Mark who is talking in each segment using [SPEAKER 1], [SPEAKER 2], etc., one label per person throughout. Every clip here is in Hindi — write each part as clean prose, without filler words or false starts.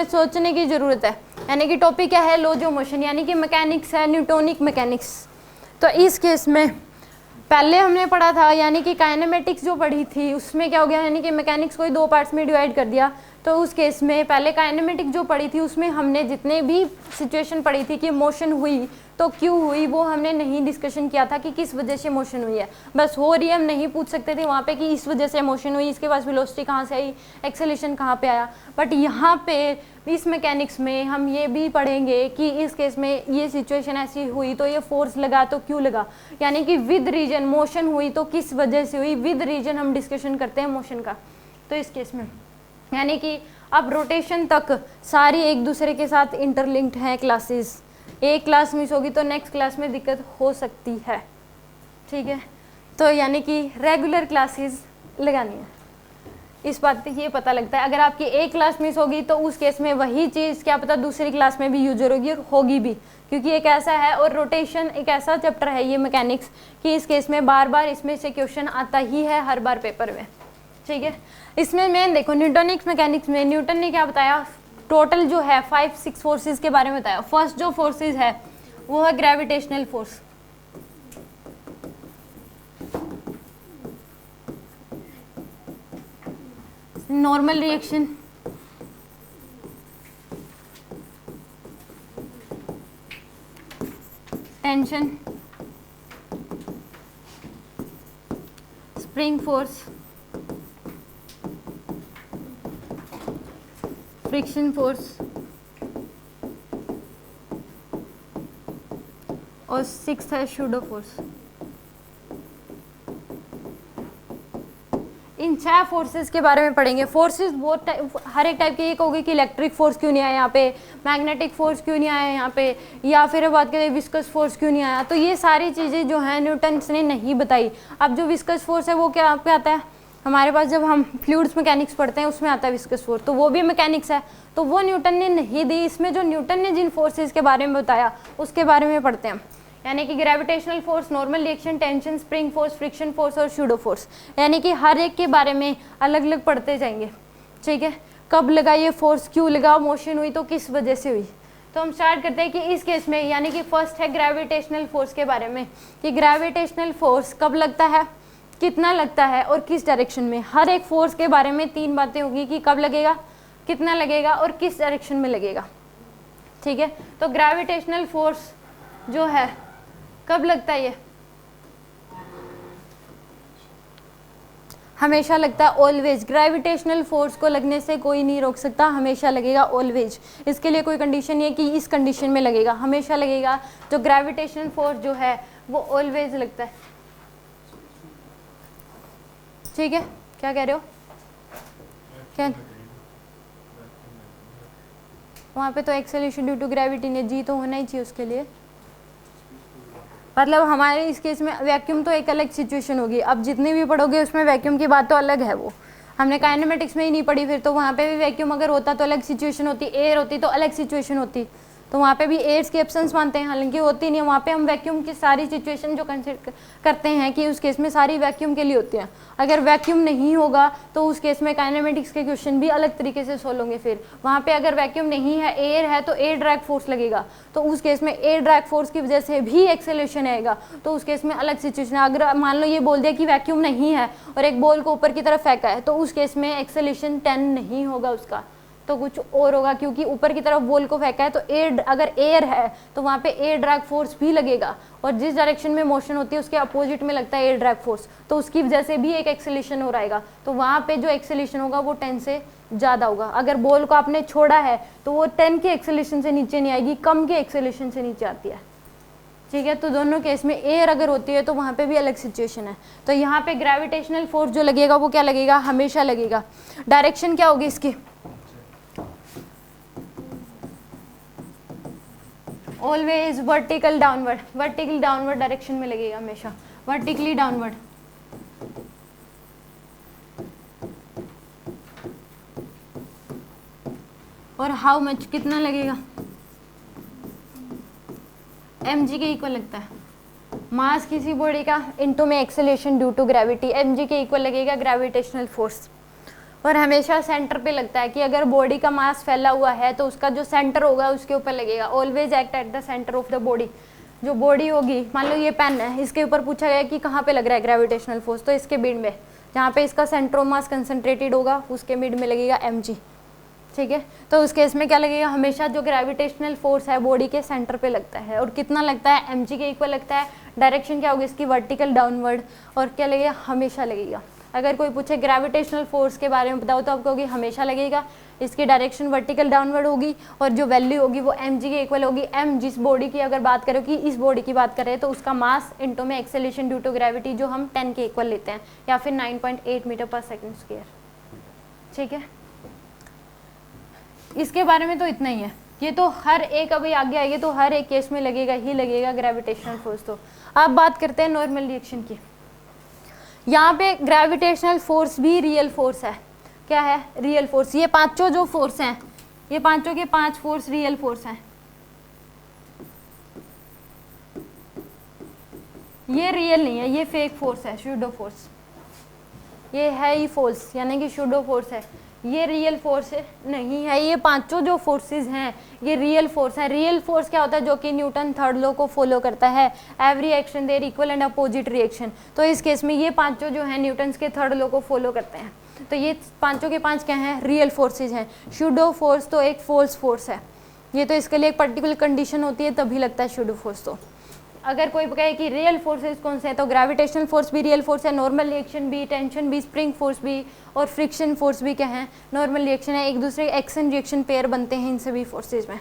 [SPEAKER 1] सोचने की जरूरत है। यानी कि टॉपिक क्या है, लॉज ऑफ मोशन, यानी कि मैकेनिक्स है, न्यूटोनिक मैकेनिक्स। तो इस केस में पहले हमने पढ़ा था यानी कि काइनेमेटिक्स जो पढ़ी थी उसमें क्या हो गया, यानी कि मैकेनिक्स को ही दो पार्ट्स में डिवाइड कर दिया। तो उस केस में पहले काइनेमेटिक्स जो पढ़ी थी उसमें हमने जितने भी सिचुएशन पढ़ी थी कि मोशन हुई तो क्यों हुई, वो हमने नहीं डिस्कशन किया था कि किस वजह से मोशन हुई है। बस हो रही है, हम नहीं पूछ सकते थे वहाँ पे कि इस वजह से मोशन हुई, इसके पास वेलोसिटी कहाँ से आई, एक्सेलेरेशन कहाँ पे आया। बट यहाँ पे इस मैकेनिक्स में हम ये भी पढ़ेंगे कि इस केस में ये सिचुएशन ऐसी हुई तो ये फोर्स लगा तो क्यों लगा, यानी कि विद रीजन मोशन हुई तो किस वजह से हुई, विद रीजन हम डिस्कशन करते हैं मोशन का। तो इस केस में यानी कि अब रोटेशन तक सारी एक दूसरे के साथ इंटरलिंक्ड हैं क्लासेस। एक क्लास मिस होगी तो नेक्स्ट क्लास में दिक्कत हो सकती है, ठीक है। तो यानी कि रेगुलर क्लासेस लगानी है, इस बात से ये पता लगता है। अगर आपकी एक क्लास मिस होगी तो उस केस में वही चीज़ क्या पता दूसरी क्लास में भी यूज होगी और होगी भी, क्योंकि एक ऐसा है और रोटेशन एक ऐसा चैप्टर है ये मैकेनिक्स कि इस केस में बार बार इसमें से क्वेश्चन आता ही है हर बार पेपर में, ठीक है। इसमें मेन देखो न्यूटोनिक्स मैकेनिक्स में न्यूटन ने क्या बताया, टोटल जो है 5-6 फोर्सेस के बारे में बताया। फर्स्ट जो फोर्सेस है वो है gravitational force, normal reaction, tension, spring force, friction force और 6th है शूडो फोर्स। इन 6 फोर्सेस के बारे में पढ़ेंगे। फोर्सेस बहुत हर एक टाइप की, एक होगी कि इलेक्ट्रिक फोर्स क्यों नहीं आया यहाँ पे, मैग्नेटिक फोर्स क्यों नहीं आया यहाँ पे, या फिर बात करें विस्कस फोर्स क्यों नहीं आया। तो ये सारी चीज़ें जो हैं न्यूटन ने नहीं बताई। अब जो विस्कस फोर्स है वो क्या आपके आता है, हमारे पास जब हम फ्लूइड्स मैकेनिक्स पढ़ते हैं उसमें आता है विस्कस फोर्स, तो वो भी मैकेनिक्स है, तो वो न्यूटन ने नहीं दी। इसमें जो न्यूटन ने जिन फोर्सेस के बारे में बताया उसके बारे में पढ़ते हैं, यानी कि gravitational force, normal reaction, tension, spring force, friction force और शूडो फोर्स। यानी कि हर एक के बारे में अलग अलग पढ़ते जाएंगे, ठीक है। कब लगा ये फोर्स, क्यों लगा, मोशन हुई तो किस वजह से हुई। तो हम स्टार्ट करते हैं कि इस केस में यानी कि फर्स्ट है ग्रेविटेशनल फोर्स के बारे में, कि ग्रेविटेशनल फोर्स कब लगता है, कितना लगता है और किस डायरेक्शन में। हर एक फोर्स के बारे में 3 बातें होगी कि कब लगेगा, कितना लगेगा और किस डायरेक्शन में लगेगा, ठीक है। तो ग्रेविटेशनल फोर्स जो है कब लगता है, ये हमेशा लगता है, ऑलवेज। ग्रेविटेशनल फोर्स को लगने से कोई नहीं रोक सकता, हमेशा लगेगा, ऑलवेज। इसके लिए कोई कंडीशन नहीं है कि इस कंडीशन में लगेगा, हमेशा लगेगा। जो ग्रेविटेशनल फोर्स जो है वो ऑलवेज लगता है, ठीक है। क्या कह रहे हो, क्या वहाँ पे तो एक्सेलरेशन ड्यू टू ग्रेविटी ने, जी तो होना ही चाहिए उसके लिए। मतलब हमारे इस केस में वैक्यूम तो एक अलग सिचुएशन होगी। अब जितने भी पढ़ोगे उसमें वैक्यूम की बात तो अलग है, वो हमने काइनेमेटिक्स में ही नहीं पढ़ी, फिर तो वहाँ पे भी वैक्यूम अगर होता तो अलग सिचुएशन होती, एयर होती तो अलग सिचुएशन होती, तो वहाँ पे भी एयर्स की एब्सेंस मानते हैं, हालांकि होती नहीं है। वहाँ पे हम वैक्यूम की सारी सिचुएशन जो कंसिडर करते हैं कि उस केस में सारी वैक्यूम के लिए होती हैं। अगर वैक्यूम नहीं होगा तो उस केस में काइनेमेटिक्स के क्वेश्चन भी अलग तरीके से सोल्व होंगे। फिर वहाँ पे अगर वैक्यूम नहीं है, एयर है, तो एयर ड्रैग फोर्स लगेगा, तो उस केस में एयर ड्रैग फोर्स की वजह से भी एक्सेलरेशन आएगा, तो उस केस में अलग सिचुएशन है। अगर मान लो ये बोल दिया कि वैक्यूम नहीं है और एक बॉल को ऊपर की तरफ फेंका है, तो उस केस में एक्सेलरेशन 10 नहीं होगा उसका, तो कुछ और होगा, क्योंकि ऊपर की तरफ बॉल को फेंका है तो एयर, अगर एयर है तो वहाँ पे एयर ड्रैग फोर्स भी लगेगा, और जिस डायरेक्शन में मोशन होती है उसके अपोजिट में लगता है एयर ड्रैग फोर्स, तो उसकी वजह से भी एक एक्सेलरेशन हो रहेगा, तो वहाँ पे जो एक्सेलरेशन होगा वो 10 से ज़्यादा होगा। अगर बॉल को आपने छोड़ा है तो वो 10 के एक्सेलरेशन से नीचे नहीं आएगी, कम के एक्सेलरेशन से नीचे आती है, ठीक है। तो दोनों केस में एयर अगर होती है तो वहाँ पे भी अलग सिचुएशन है। तो यहाँ पे ग्रेविटेशनल फोर्स जो लगेगा वो क्या लगेगा, हमेशा लगेगा। डायरेक्शन क्या होगी इसकी, always vertical downward, vertical downward direction में लगेगा हमेशा, वर्टिकली डाउनवर्ड। और हाउ मच, कितना लगेगा, mg के इक्वल लगता है मास किसी बॉडी का इनटू में acceleration due to gravity, mg के इक्वल लगेगा ग्रेविटेशनल फोर्स। और हमेशा सेंटर पे लगता है कि अगर बॉडी का मास फैला हुआ है तो उसका जो सेंटर होगा उसके ऊपर लगेगा। Always act at the centre of the body. जो बॉडी होगी, मान लो ये पेन है, इसके ऊपर पूछा गया कि कहाँ पे लग रहा है ग्रेविटेशनल फोर्स, तो इसके मिड में, जहाँ पे इसका सेंटर ऑफ मास कंसंट्रेटेड होगा उसके मिड में लगेगा mg। ठीक है, तो उस केस में क्या लगेगा, हमेशा जो ग्रेविटेशनल फोर्स है बॉडी के सेंटर पे लगता है। और कितना लगता है, mg के इक्वल लगता है। डायरेक्शन क्या होगी इसकी, वर्टिकल डाउनवर्ड। और क्या लगेगा, हमेशा लगेगा। अगर कोई पूछे ग्रेविटेशनल फोर्स के बारे में बताओ तो आप कहोगे हमेशा लगेगा। इसकी डायरेक्शन वर्टिकल डाउनवर्ड होगी और जो वैल्यू होगी वो mg के इक्वल होगी। m जिस बॉडी की अगर बात करें कि इस बॉडी की बात करें तो उसका मास इंटू में एक्सेलरेशन ड्यू टू ग्रेविटी जो हम 10 के इक्वल लेते हैं, या फिर 9.8 मीटर पर सेकेंड स्क्वायर। ठीक है, इसके बारे में तो इतना ही है। ये तो हर एक, अभी आगे आएगी तो हर एक केस में लगेगा ही लगेगा ग्रेविटेशनल फोर्स। तो अब बात करते हैं नॉर्मल रिएक्शन की। यहाँ पे ग्रेविटेशनल फोर्स भी रियल फोर्स है। क्या है, रियल फोर्स। ये पांचों जो फोर्स हैं, ये पांचों के 5 फोर्स रियल फोर्स हैं। ये रियल नहीं है, ये फेक फोर्स है, शूडो फोर्स। ये है ही फोर्स, यानी कि शूडो फोर्स है। ये रियल फोर्स नहीं है। ये पांचों जो फोर्सेस हैं ये रियल फोर्स है। रियल फोर्स क्या होता है, जो कि न्यूटन थर्ड लॉ को फॉलो करता है, every action there equal and opposite reaction. तो इस केस में ये पांचों जो है न्यूटन के थर्ड लॉ को फॉलो करते हैं। तो ये पांचों के 5 क्या हैं, रियल फोर्सेज हैं। शूडो फोर्स तो एक फॉल्स फोर्स है। ये तो इसके लिए एक पर्टिकुलर कंडीशन होती है तभी लगता है शूडो फोर्स। तो अगर कोई कहे कि रियल फोर्सेस कौन से हैं, तो ग्रेविटेशनल फोर्स भी रियल फोर्स है, नॉर्मल रिएक्शन भी, टेंशन भी, स्प्रिंग फोर्स भी और फ्रिक्शन फोर्स भी क्या है, नॉर्मल रिएक्शन है। एक दूसरे एक्शन रिएक्शन पेयर बनते हैं इन सभी फोर्सेज में।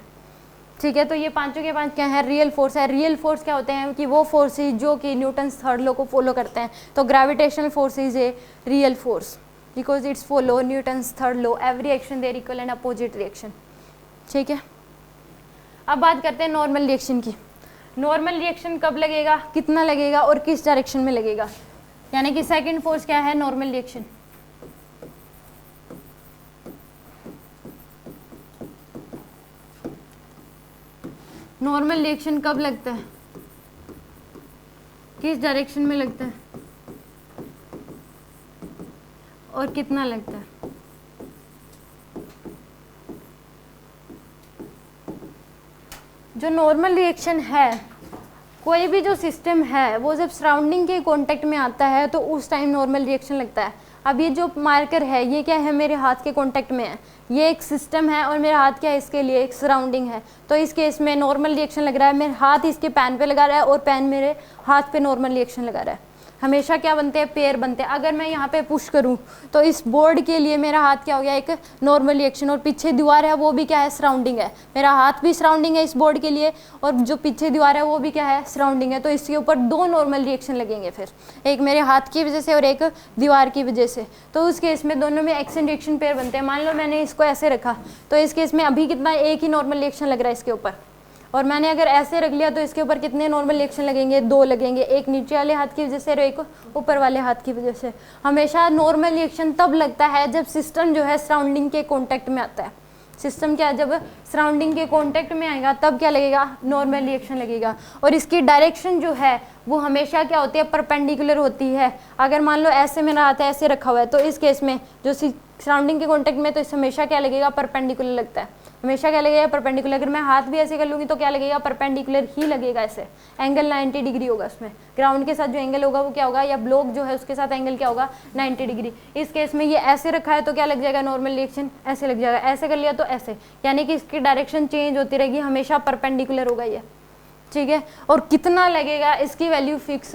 [SPEAKER 1] ठीक है, तो ये पांचों के 5 क्या है, रियल फोर्स है। रियल फोर्स क्या होते हैं कि वो फोर्सेज जो कि न्यूटन थर्ड लॉ को फॉलो करते हैं। तो gravitational force is a real force because it's follow Newton third law, every action there equal and opposite reaction. ठीक है, अब बात करते हैं नॉर्मल रिएक्शन की। नॉर्मल रिएक्शन कब लगेगा, कितना लगेगा और किस डायरेक्शन में लगेगा, यानी कि सेकंड फोर्स क्या है, नॉर्मल रिएक्शन। नॉर्मल रिएक्शन कब लगता है, किस डायरेक्शन में लगता है और कितना लगता है। जो नॉर्मल रिएक्शन है, कोई भी जो सिस्टम है वो जब सराउंडिंग के कांटेक्ट में आता है तो उस टाइम नॉर्मल रिएक्शन लगता है। अब ये जो मार्कर है ये क्या है, मेरे हाथ के कांटेक्ट में है। ये एक सिस्टम है और मेरा हाथ क्या है, इसके लिए एक सराउंडिंग है। तो इस केस में नॉर्मल रिएक्शन लग रहा है, मेरा हाथ इसके पैन पे लगा रहा है और पैन मेरे हाथ पे नॉर्मल रिएक्शन लगा रहा है। हमेशा क्या बनते हैं, पेयर बनते हैं। अगर मैं यहाँ पे पुश करूँ तो इस बोर्ड के लिए मेरा हाथ क्या हो गया, एक नॉर्मल रिएक्शन, और पीछे दीवार है वो भी क्या है, सराउंडिंग है। मेरा हाथ भी सराउंडिंग है इस बोर्ड के लिए और जो पीछे दीवार है वो भी क्या है, सराउंडिंग है। तो इसके ऊपर 2 नॉर्मल रिएक्शन लगेंगे, फिर एक मेरे हाथ की वजह से और एक दीवार की वजह से। तो उस केस में दोनों में एक्शन रिएक्शन पेयर बनते हैं। मान लो मैंने इसको ऐसे रखा तो इस केस में अभी कितना, एक ही नॉर्मल रिएक्शन लग रहा है इसके ऊपर। और मैंने अगर ऐसे रख लिया तो इसके ऊपर कितने नॉर्मल रिएक्शन लगेंगे, 2 लगेंगे, एक नीचे वाले हाथ की वजह से और एक ऊपर वाले हाथ की वजह से। हमेशा नॉर्मल रिएक्शन तब लगता है जब सिस्टम जो है सराउंडिंग के कांटेक्ट में आता है। सिस्टम क्या, जब सराउंडिंग के कांटेक्ट में आएगा तब क्या लगेगा, नॉर्मल रिएक्शन लगेगा। और इसकी डायरेक्शन जो है वो हमेशा क्या होती है, परपेंडिकुलर होती है। अगर मान लो ऐसे मेरा हाथ ऐसे रखा हुआ है तो इस केस में जो सराउंडिंग के कांटेक्ट में, तो इस हमेशा क्या लगेगा, परपेंडिकुलर लगता है। हमेशा क्या लगेगा, परपेंडिकुलर। अगर मैं हाथ भी ऐसे कर लूँगी तो क्या लगेगा, परपेंडिकुलर ही लगेगा। ऐसे एंगल 90 डिग्री होगा उसमें। ग्राउंड के साथ जो एंगल होगा वो क्या होगा, या ब्लॉक जो है उसके साथ एंगल क्या होगा, 90 डिग्री। इस केस में ये ऐसे रखा है तो क्या लग जाएगा, नॉर्मल रिएक्शन ऐसे लग जाएगा। ऐसे कर लिया तो ऐसे, यानी कि इसकी डायरेक्शन चेंज होती रहेगी, हमेशा परपेंडिकुलर होगा ये। ठीक है, और कितना लगेगा इसकी वैल्यू फिक्स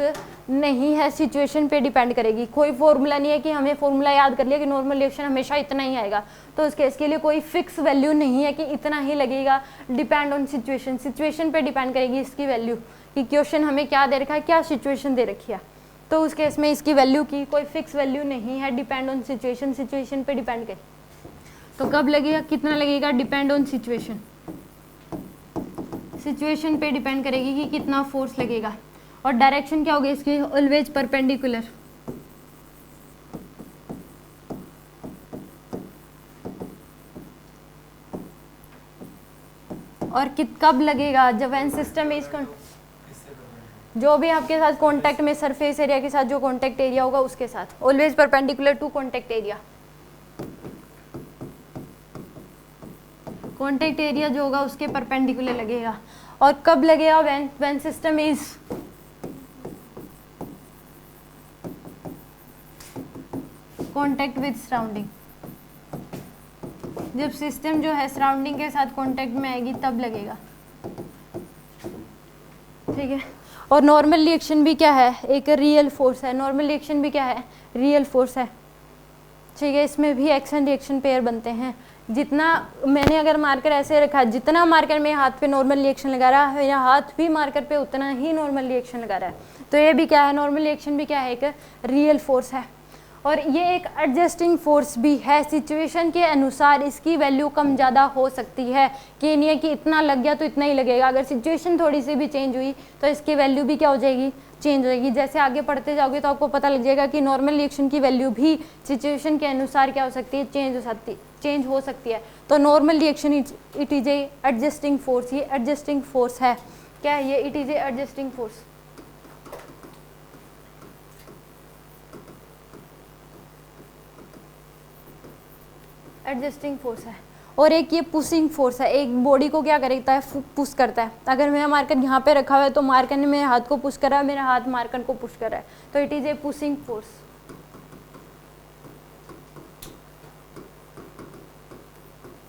[SPEAKER 1] नहीं है, सिचुएशन पे डिपेंड करेगी। कोई फॉर्मूला नहीं है कि हमें फॉर्मूला याद कर लिया कि नॉर्मल रिएक्शन हमेशा इतना ही आएगा। तो उस केस के लिए कोई फिक्स वैल्यू नहीं है कि इतना ही लगेगा। डिपेंड ऑन सिचुएशन, सिचुएशन पे डिपेंड करेगी इसकी वैल्यू कि क्वेश्चन हमें क्या दे रखा है, क्या सिचुएशन दे रखी है। तो उस केस में इसकी वैल्यू की कोई फिक्स वैल्यू नहीं है, डिपेंड ऑन सिचुएशन, सिचुएशन पे डिपेंड करे। तो कब लगेगा, कितना लगेगा, डिपेंड ऑन सिचुएशन, सिचुएशन पे डिपेंड करेगी कि कितना फोर्स लगेगा। और डायरेक्शन क्या होगी इसकी, ऑलवेज परपेंडिकुलर। और कब लगेगा, जब एन सिस्टम इज, जो भी आपके साथ कांटेक्ट में, सरफेस एरिया के साथ जो कांटेक्ट एरिया होगा उसके साथ, always perpendicular to contact area. Contact area जो होगा उसके परपेंडिकुलर लगेगा। और कब लगेगा? When system is contact with surrounding, जब सिस्टम जो है सराउंडिंग के साथ कॉन्टैक्ट में आएगी तब लगेगा, ठीक है। और नॉर्मल रिएक्शन भी क्या है? एक रियल फोर्स है। नॉर्मल रिएक्शन भी क्या है? रियल फोर्स है, ठीक है। इसमें भी एक्शन रिएक्शन पेयर बनते हैं। जितना मैंने अगर मार्कर ऐसे रखा, जितना मार्कर मेरे हाथ पे नॉर्मल रिएक्शन लगा रहा है, मेरा हाथ भी मार्कर पे उतना ही नॉर्मल रिएक्शन लगा रहा है। तो ये भी क्या है? नॉर्मल रिएक्शन भी क्या है? एक रियल फोर्स है। और ये एक एडजस्टिंग फोर्स भी है। सिचुएशन के अनुसार इसकी वैल्यू कम ज़्यादा हो सकती है, कि नहीं है कि इतना लग गया तो इतना ही लगेगा। अगर सिचुएशन थोड़ी सी भी चेंज हुई तो इसकी वैल्यू भी क्या हो जाएगी? चेंज हो जाएगी। जैसे आगे पढ़ते जाओगे तो आपको पता लग जाएगा कि नॉर्मल रिएक्शन की वैल्यू भी सिचुएशन के अनुसार क्या हो सकती है? चेंज हो सकती है। तो normal reaction it is a adjusting force. ये एडजस्टिंग फोर्स है। क्या है ये? It is a adjusting force. Adjusting force है। और एक ये पुशिंग फोर्स है। एक बॉडी को क्या करता है? पुश करता है। अगर मेरा मार्कर यहाँ पे रखा हुआ है तो मार्कर ने मेरे हाथ को पुश करा है, मेरा हाथ मार्कर को पुश करा है, तो it is a pushing force.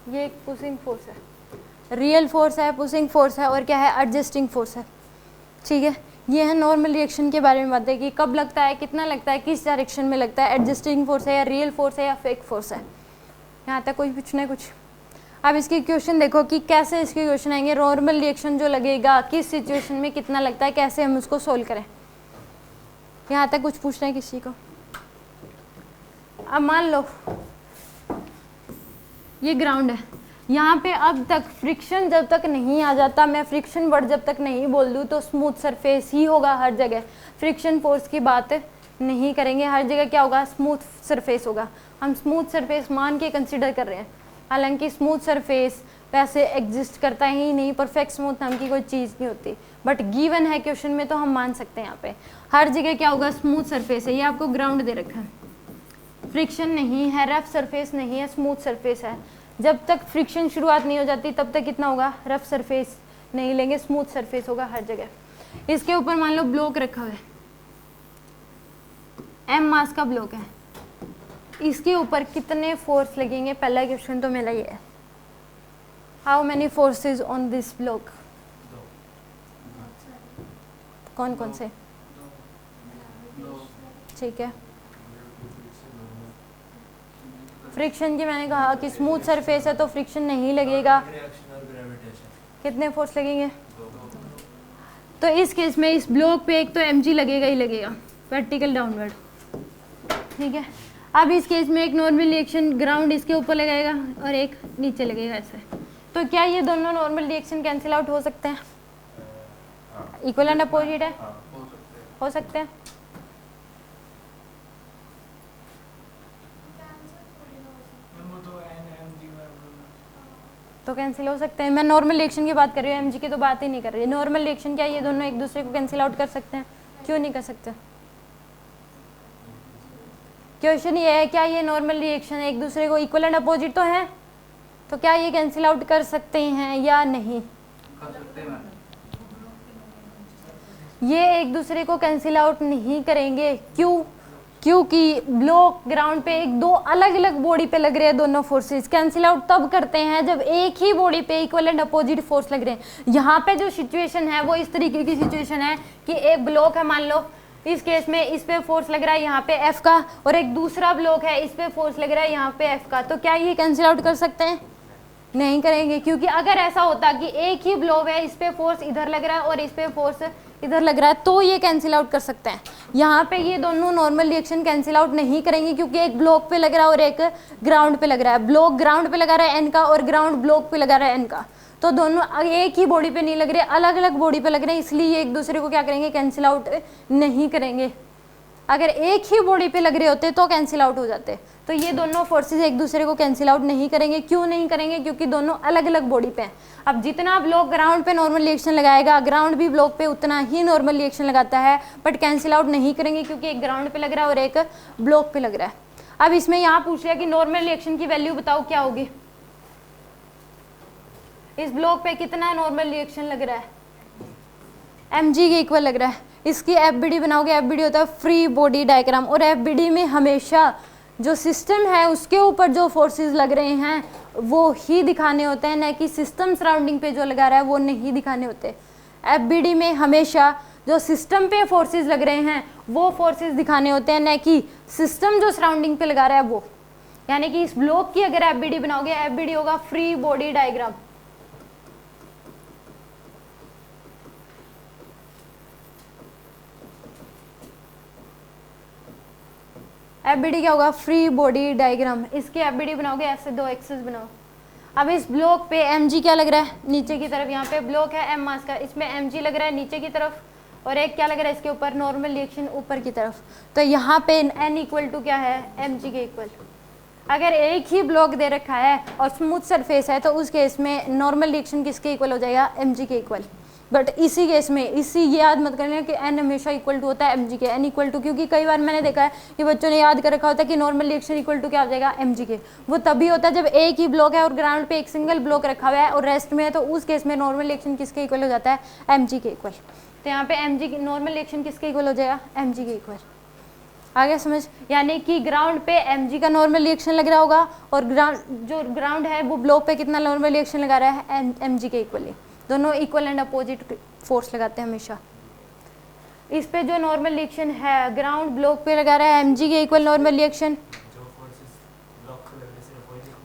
[SPEAKER 1] ये एक पुशिंग फोर्स है। रियल फोर्स है, पुशिंग फोर्स है, और क्या है? एडजस्टिंग फोर्स है, ठीक है। ये है नॉर्मल रिएक्शन के बारे में बात है कि कब लगता है, कितना लगता है, किस डायरेक्शन में लगता है, एडजस्टिंग फोर्स है या रियल फोर्स है या फेक फोर्स है। यहाँ तक कोई पूछना है कुछ? अब इसकी क्वेश्चन देखो कि कैसे इसके क्वेश्चन आएंगे। नॉर्मल रिएक्शन जो लगेगा किस सिचुएशन में कितना लगता है, कैसे हम उसको सोल्व करें। यहाँ तक कुछ पूछना है किसी को? अब मान लो ये ग्राउंड है, यहाँ पे अब तक फ्रिक्शन जब तक नहीं आ जाता, मैं फ्रिक्शन वर्ड जब तक नहीं बोल दूँ तो स्मूथ सरफेस ही होगा हर जगह। फ्रिक्शन फोर्स की बात नहीं करेंगे, हर जगह क्या होगा? स्मूथ सरफेस होगा। हम स्मूथ सरफेस मान के कंसिडर कर रहे हैं, हालांकि स्मूथ सरफेस वैसे एग्जिस्ट करता ही नहीं, परफेक्ट स्मूथ नाम की कोई चीज़ नहीं होती, बट गिवन है क्वेश्चन में तो हम मान सकते हैं। यहाँ पे हर जगह क्या होगा? स्मूथ सरफेस है। ये आपको ग्राउंड दे रखा है, फ्रिक्शन नहीं है, रफ सरफेस नहीं है, स्मूथ सरफेस है। जब तक फ्रिक्शन शुरुआत नहीं हो जाती तब तक कितना होगा? रफ सरफेस नहीं लेंगे, स्मूथ सरफेस होगा हर जगह। इसके ऊपर मान लो ब्लॉक रखा हुआ है, एम मास का ब्लॉक है, इसके ऊपर कितने फोर्स लगेंगे? पहला क्वेश्चन तो मेरा ये है, how many forces on this block? कौन कौन से? ठीक है। फ्रिक्शन की मैंने कहा कि स्मूथ सरफेस है तो फ्रिक्शन नहीं लगेगा। कितने फोर्स लगेंगे? तो इस केस में इस ब्लॉक पे एक तो mg लगेगा ही लगेगा, वर्टिकल डाउनवर्ड, ठीक है। अब इस केस में एक नॉर्मल रिएक्शन ग्राउंड इसके ऊपर लगाएगा और एक नीचे लगेगा ऐसे। तो क्या ये दोनों नॉर्मल रिएक्शन कैंसिल आउट हो सकते हैं? इक्वल एंड अपोजिट है, हो सकते हैं। तो कैंसिल हो सकते हैं। मैं नॉर्मल रिएक्शन की बात कर रही हूँ, एमजी की तो बात ही नहीं कर रही। नॉर्मल रिएक्शन क्या ये दोनों एक दूसरे को कैंसिल आउट कर सकते हैं? क्यों नहीं कर सकते? क्वेश्चन ये है, क्या ये नॉर्मल रिएक्शन एक दूसरे को इक्वल एंड अपोजिट तो है, तो क्या ये कैंसिल आउट कर सकते हैं या नहीं? कर सकते हैं। ये एक दूसरे को कैंसिल आउट नहीं करेंगे। क्यों? क्योंकि ब्लॉक ग्राउंड पे एक दो अलग अलग बॉडी पे लग रहे हैं दोनों फोर्सेस। कैंसिल आउट तब करते हैं जब एक ही बॉडी पे इक्वल एंड अपोजिट फोर्स लग रहे हैं। यहाँ पे जो सिचुएशन है वो इस तरीके की सिचुएशन है कि एक ब्लॉक है, मान लो इस केस में इस पे फोर्स लग रहा है यहाँ पे एफ का, और एक दूसरा ब्लॉक है इस पे फोर्स लग रहा है यहाँ पे एफ का। तो क्या ये कैंसिल आउट कर सकते हैं? नहीं करेंगे, क्योंकि अगर ऐसा होता कि एक ही ब्लॉक है, इस पे फोर्स इधर लग रहा है और इस पे फोर्स इधर लग रहा है, तो ये कैंसिल आउट कर सकते हैं। यहाँ पे ये दोनों नॉर्मल रिएक्शन कैंसिल आउट नहीं करेंगे, क्योंकि एक ब्लॉक पे लग रहा है और एक ग्राउंड पे लग रहा है। ब्लॉक ग्राउंड पे लगा रहा है एन का और ग्राउंड ब्लॉक पे लगा रहा है एन का, तो दोनों एक ही बॉडी पे नहीं लग रहे, अलग अलग बॉडी पे लग रहे हैं, इसलिए एक दूसरे को क्या करेंगे? कैंसिल आउट नहीं करेंगे। अगर एक ही बॉडी पे लग रहे होते तो कैंसिल आउट हो जाते। तो ये दोनों फोर्सेस एक दूसरे को कैंसिल आउट नहीं करेंगे। क्यों नहीं करेंगे? क्योंकि दोनों अलग अलग बॉडी पे हैं। अब जितना ब्लॉक ग्राउंड पे नॉर्मल रिएक्शन लगाएगा, ग्राउंड भी ब्लॉक पे उतना ही नॉर्मल रिएक्शन लगाता है, बट कैंसिल आउट नहीं करेंगे क्योंकि एक ग्राउंड पे लग रहा है और एक ब्लॉक पे लग रहा है। अब इसमें यहाँ पूछ लिया कि नॉर्मल रिएक्शन की वैल्यू बताओ क्या होगी। इस ब्लॉक पे कितना नॉर्मल रिएक्शन लग रहा है, mg के इक्वल लग रहा है। इसकी FBD बनाओगे, FBD होता है फ्री बॉडी डायग्राम, और FBD में हमेशा जो सिस्टम है उसके ऊपर जो फोर्सेस लग रहे हैं वो ही दिखाने होते हैं, न कि सिस्टम सराउंडिंग पे जो लगा रहा है वो नहीं दिखाने होते। FBD में हमेशा जो सिस्टम पे फोर्सेस लग रहे हैं वो फोर्सेस दिखाने होते हैं, न कि सिस्टम जो सराउंडिंग पे लगा रहा है वो। यानी कि इस ब्लॉक की अगर FBD बनाओगे, FBD होगा फ्री बॉडी डायग्राम। FBD क्या होगा, फ्री बॉडी डायग्राम। इसकी FBD बनाओगे, ऐसे दो एक्सेस बनाओ। अब इस ब्लॉक पे mg क्या लग रहा है, नीचे की तरफ, यहाँ पे ब्लॉक है m मास का, इसमें mg लग रहा है नीचे की तरफ, और एक क्या लग रहा है इसके ऊपर, नॉर्मल रिएक्शन ऊपर की तरफ। तो यहाँ पे n इक्वल टू क्या है, mg के इक्वल। अगर एक ही ब्लॉक दे रखा है और स्मूथ सरफेस है तो उस केस में नॉर्मल रिएक्शन किसके इक्वल हो जाएगा, mg के इक्वल। बट इसी केस में इसी ये याद मत करना कि n हमेशा इक्वल टू होता है mg के, n इक्वल टू, क्योंकि कई बार मैंने देखा है कि बच्चों ने याद कर रखा होता है कि नॉर्मल रिएक्शन इक्वल टू क्या हो जाएगा, mg के। वो तभी होता है जब एक ही ब्लॉक है और ग्राउंड पे एक सिंगल ब्लॉक रखा हुआ है और रेस्ट में है, तो उस केस में नॉर्मल रिएक्शन किसके इक्वल हो जाता है, mg के इक्वल। तो यहाँ पे mg की नॉर्मल रिएक्शन किसके इक्वल हो जाएगा, mg के इक्वल। आगे समझ, यानी कि ग्राउंड पे mg का नॉर्मल रिएक्शन लग रहा होगा और ग्राउंड है वो ब्लॉक पे कितना नॉर्मल रिएक्शन लगा रहा है, mg के इक्वली। दोनों इक्वल एंड अपोजिट फोर्स लगाते हैं हमेशा। इस पे जो नॉर्मल रिएक्शन है ग्राउंड ब्लॉक पे लगा रहा है mg के इक्वल नॉर्मल रिएक्शन,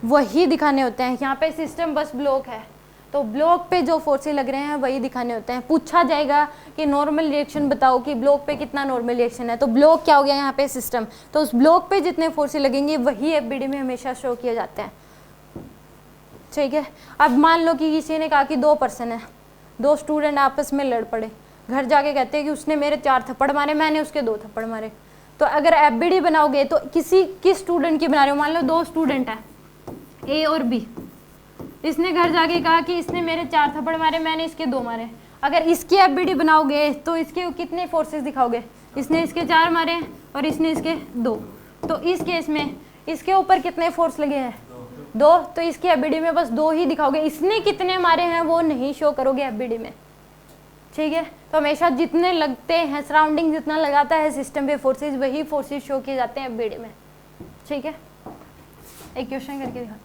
[SPEAKER 1] वही दिखाने होते हैं। यहाँ पे सिस्टम बस ब्लॉक है तो ब्लॉक पे जो फोर्सेस लग रहे हैं वही दिखाने होते हैं। पूछा जाएगा कि नॉर्मल रिएक्शन बताओ कि ब्लॉक पे कितना नॉर्मल रिएक्शन है, तो ब्लॉक क्या हो गया यहाँ पे, सिस्टम। तो उस ब्लॉक पे जितने फोर्सेस लगेंगे वही FBD में हमेशा शो किए जाते हैं। ठीक है, अब मान लो कि किसी ने कहा कि 2 पर्सन है, 2 स्टूडेंट आपस में लड़ पड़े, घर जाके कहते हैं कि उसने मेरे 4 थप्पड़ मारे, मैंने उसके 2 थप्पड़ मारे। तो अगर FBD बनाओगे तो किस स्टूडेंट की बना रहे हो, मान लो 2 स्टूडेंट है A और B। इसने घर जाके कहा कि इसने मेरे 4 थप्पड़ मारे, मैंने इसके 2 मारे। अगर इसकी FBD बनाओगे तो इसके कितने फोर्सेस दिखाओगे, इसने इसके 4 मारे और इसने इसके 2। तो इस केस में इसके ऊपर कितने फोर्स लगे हैं, 2। तो इसकी FBD में बस 2 ही दिखाओगे, इसने कितने मारे हैं वो नहीं शो करोगे FBD में। ठीक है, तो हमेशा जितने लगते हैं, सराउंडिंग जितना लगाता है सिस्टम पे फोर्सेस, वही फोर्सेस शो किए जाते हैं FBD में। ठीक है, एक क्वेश्चन करके दिखा।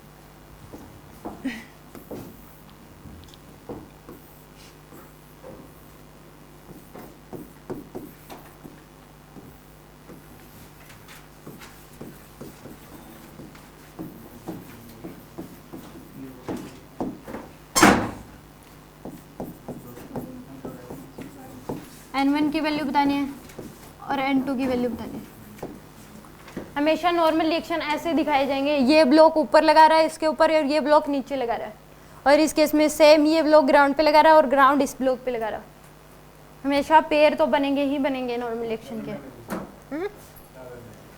[SPEAKER 1] N1 की वैल्यू बतानी है और N2 की वैल्यू बतानी है। हमेशा नॉर्मल रिएक्शन ऐसे दिखाए जाएंगे, ये ब्लॉक ऊपर लगा रहा है इसके ऊपर और ये ब्लॉक नीचे लगा रहा है, और इस केस में सेम ये ब्लॉक ग्राउंड पे लगा रहा है और ग्राउंड इस ब्लॉक पे लगा रहा है। हमेशा पेयर तो बनेंगे ही बनेंगे नॉर्मल रिएक्शन के।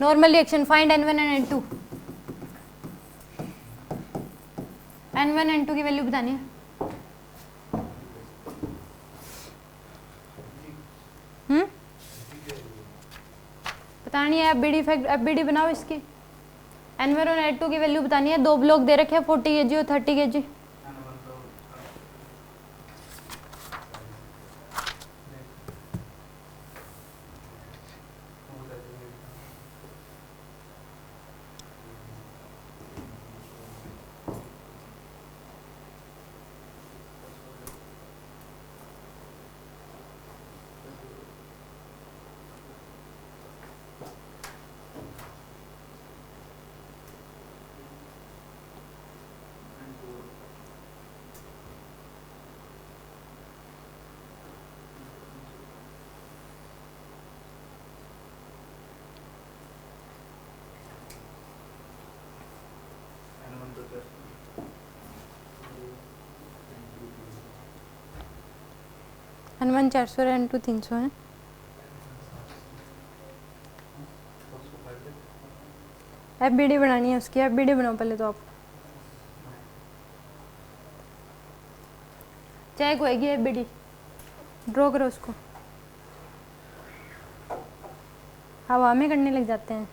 [SPEAKER 1] Normal reaction find N1 and N2। N1 N2 की वैल्यू बतानी है। बतानी है FBD बनाओ इसकी। N1 और N2 की वैल्यू बतानी है। 2 ब्लॉक दे रखे हैं 40 kg और 30 kg। N1 400 और N2 300 है। FBD बनानी है उसकी। FBD बनाओ पहले तो आप, चेक होएगी FBD, ड्रॉ करो उसको। हवा में करने लग जाते हैं।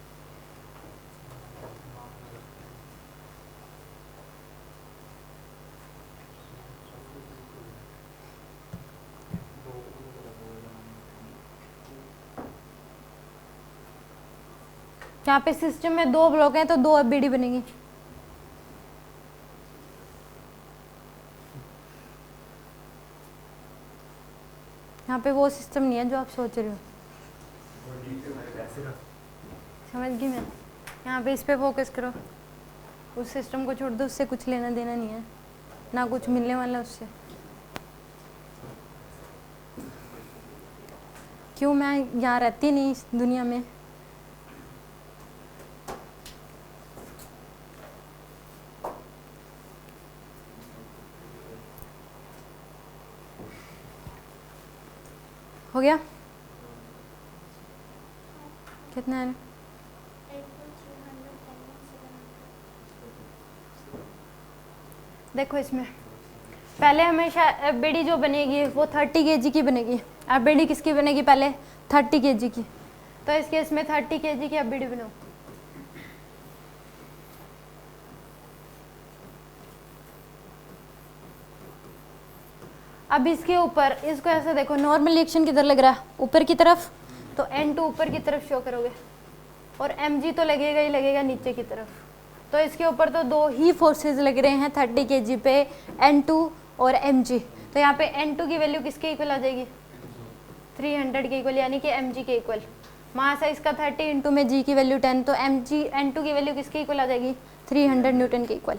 [SPEAKER 1] यहाँ पे सिस्टम में 2 ब्लॉक हैं तो 2 एफबीडी बनेगी। यहाँ पे वो सिस्टम नहीं है जो आप सोच रहे हो। समझ गई मैं। यहाँ पे इस पे फोकस करो, उस सिस्टम को छोड़ दो, उससे कुछ लेना देना नहीं है, ना कुछ मिलने वाला उससे। क्यों, मैं यहाँ रहती नहीं इस दुनिया में। हो गया? कितना है? देखो इसमें पहले हमेशा एफबीडी जो बनेगी वो 30 kg की बनेगी। एफबीडी किसकी बनेगी पहले? 30 kg की। तो इस केस में 30 kg की एफबीडी बनाओ। अब इसके ऊपर इसको ऐसा देखो, नॉर्मल रिएक्शन किधर लग रहा है? ऊपर की तरफ, तो N2 ऊपर की तरफ शो करोगे और Mg तो लगेगा ही लगेगा नीचे की तरफ। तो इसके ऊपर तो 2 ही फोर्सेस लग रहे हैं 30 kg पे, N2 और Mg। तो यहाँ पे N2 की वैल्यू किसके इक्वल आ जाएगी? 300 के इक्वल, यानी कि Mg के इक्वल। मास है इसका 30 इंटू में G की वैल्यू 10, तो N2 की वैल्यू किसके इक्वल आ जाएगी? 300 न्यूटन के इक्वल।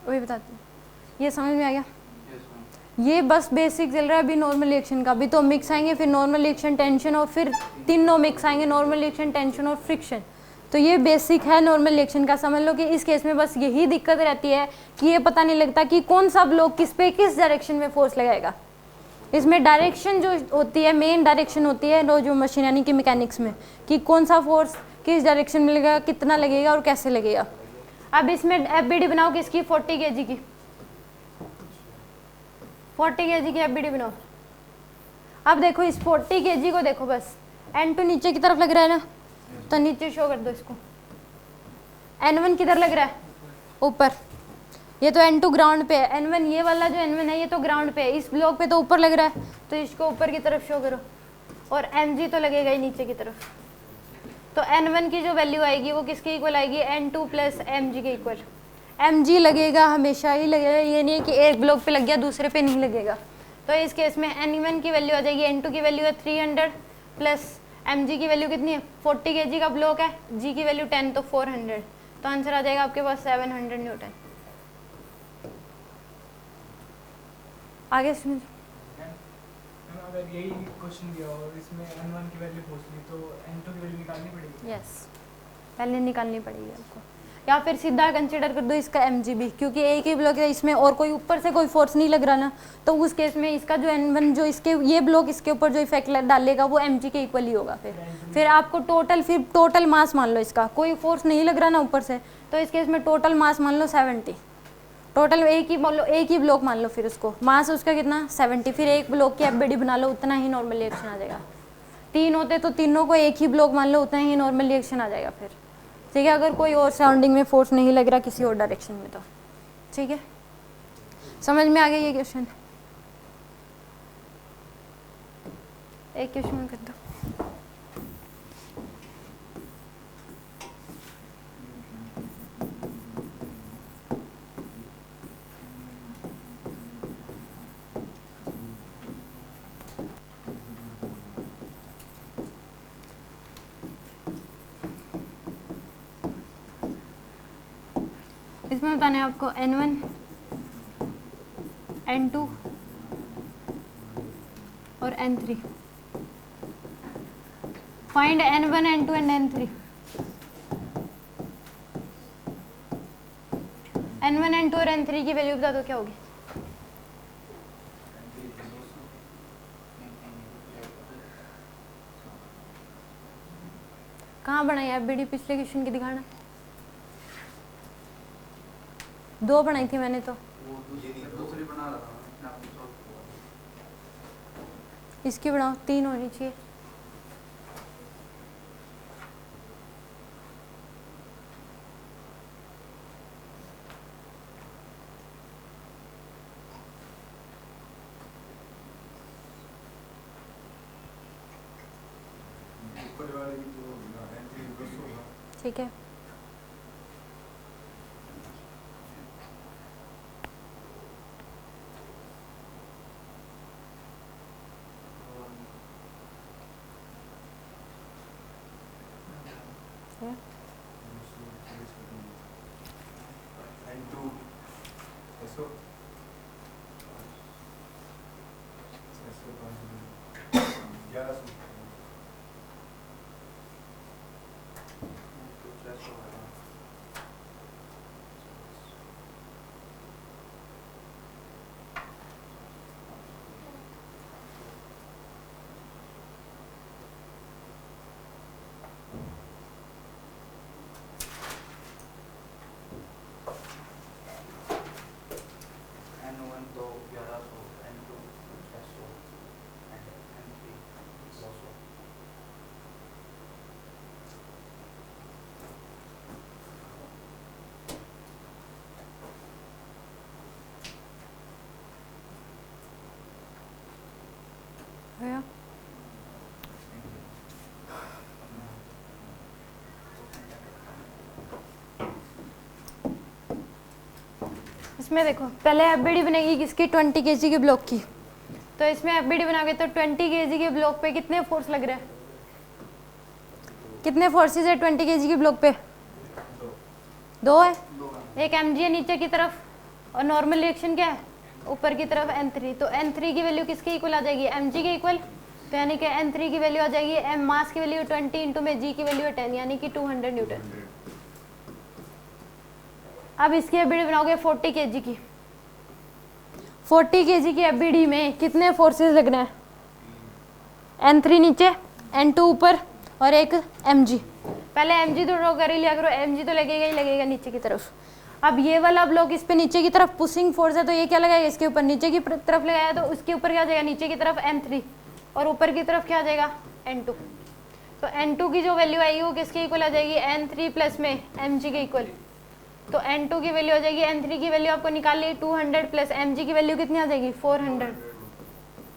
[SPEAKER 1] वही बताती हूँ, ये समझ में आ गया? ये बस बेसिक चल रहा है अभी नॉर्मल रिएक्शन का। अभी तो मिक्स आएंगे, फिर नॉर्मल रिएक्शन, टेंशन, और फिर तीनों मिक्स आएंगे, नॉर्मल रिएक्शन, टेंशन और फ्रिक्शन। तो ये बेसिक है नॉर्मल रिएक्शन का। समझ लो कि इस केस में बस यही दिक्कत रहती है कि ये पता नहीं लगता कि कौन सा ब्लॉक किस पे किस डायरेक्शन में फोर्स लगाएगा। इसमें डायरेक्शन जो होती है, मेन डायरेक्शन होती है जो मशीन यानी कि मैकेनिक्स में, कि कौन सा फोर्स किस डायरेक्शन में लगेगा, कितना लगेगा और कैसे लगेगा। अब इसमें एफबीडी बनाओ किसकी? 40 kg की। 40 kg की एफबीडी बनाओ। अब देखो इस 40 kg को देखो, बस N2 नीचे की तरफ लग रहा है ना, तो नीचे शो कर दो इसको। N1 किधर लग रहा है? ऊपर। ये तो N2 ग्राउंड पे है, N1 ये वाला जो N1 है ये तो ग्राउंड पे है, इस ब्लॉक पे तो ऊपर लग रहा है, तो इसको ऊपर की तरफ शो करो। और Mg तो लगेगा ही नीचे की तरफ। तो N1 की जो वैल्यू आएगी वो किसके इक्वल आएगी? N2 प्लस Mg के इक्वल। Mg लगेगा, हमेशा ही लगेगा, ये नहीं है कि एक ब्लॉक पे लग गया दूसरे पे नहीं लगेगा। तो इस केस में N1 की वैल्यू आ जाएगी, N2 की वैल्यू है 300 प्लस Mg की वैल्यू कितनी है? 40 kg का ब्लॉक है, G की वैल्यू 10, तो 400। तो आंसर आ जाएगा आपके पास 700 न्यूटन। आगे सुनिए।
[SPEAKER 2] अगर यही क्वेश्चन दिया और इसमें N1 की वैल्यू पूछनी तो N2 की वैल्यू निकालनी पड़ेगी।
[SPEAKER 1] यस, पहले निकालनी पड़ेगी आपको, या फिर सीधा कंसीडर कर दो इसका Mg भी, क्योंकि एक ही ब्लॉक है इसमें और कोई ऊपर से कोई फोर्स नहीं लग रहा ना। तो उस केस में इसका जो N1 जो इसके ये ब्लॉक इसके ऊपर जो इफेक्ट डालेगा वो Mg के इक्वल ही होगा। फिर आपको टोटल मास मान लो, इसका कोई फोर्स नहीं लग रहा ना ऊपर से, तो इस केस में टोटल मास मान लो 70। टोटल एक ही ब्लॉक मान लो, फिर उसको मास उसका कितना? 70। फिर एक ब्लॉक की एफबीडी बना लो, उतना ही नॉर्मल रिएक्शन आ जाएगा। 3 होते तो तीनों को एक ही ब्लॉक मान लो, उतना ही नॉर्मल रिएक्शन आ जाएगा फिर। ठीक है, अगर कोई और सराउंडिंग में फोर्स नहीं लग रहा किसी और डायरेक्शन में तो। ठीक है, समझ में आ गया ये क्वेश्चन? एक क्वेश्चन कर दो। इसमें बताना है आपको N1, N2 और N3। Find N1, N2 and N3। N1, N2 और N3 की वैल्यू बता दो क्या होगी? कहाँ बनाई एफबीडी? पिछले क्वेश्चन की दिखाना। 2 बनाई थी मैंने तो। इसकी बनाओ, 3 होनी चाहिए। ठीक है।
[SPEAKER 3] N1 तो 1100, N2 600 and N3 200।
[SPEAKER 1] भैया इसमें देखो पहले एफबीडी बनेगी किसकी 20 केजी के ब्लॉक की। तो इसमें एफबीडी बनाओगे तो 20 केजी के ब्लॉक पे कितने फोर्स लग रहे हैं, कितने फोर्सेस है 20 केजी के ब्लॉक पे? दो है। एक एमजी है नीचे की तरफ और नॉर्मल रिएक्शन क्या है ऊपर की तरफ N3। तो N3 की वैल्यू किसके इक्वल आ जाएगी, mg के इक्वल। तो यानी कि N3 की वैल्यू आ जाएगी m मास की वैल्यू 20 इंटू में g की वैल्यू 10 यानी कि 200 न्यूटन। अब इसकी एफबीडी बनाओगे 40 केजी की। 40 केजी की एफबीडी में कितने फोर्सेस लगने हैं, N3 नीचे N2 ऊपर और एक mg। पहले mg तो ड्रॉ कर ही लिया करो, mg तो लगेगा ही लगेगा नीचे की तरफ। अब ये वाला ब्लॉक इस पे नीचे की तरफ पुशिंग फोर्स है तो ये क्या लगाएगा इसके ऊपर, नीचे की तरफ लगाया तो उसके ऊपर क्या आ जाएगा नीचे की तरफ N3 और ऊपर की तरफ क्या आ जाएगा N2। तो N2 की जो वैल्यू आएगी वो किसके इक्वल आ जाएगी, N3 प्लस में mg के इक्वल। तो N2 की वैल्यू आ जाएगी, N3 की वैल्यू आपको निकाल ली 200 प्लस mg की वैल्यू कितनी आ जाएगी 400।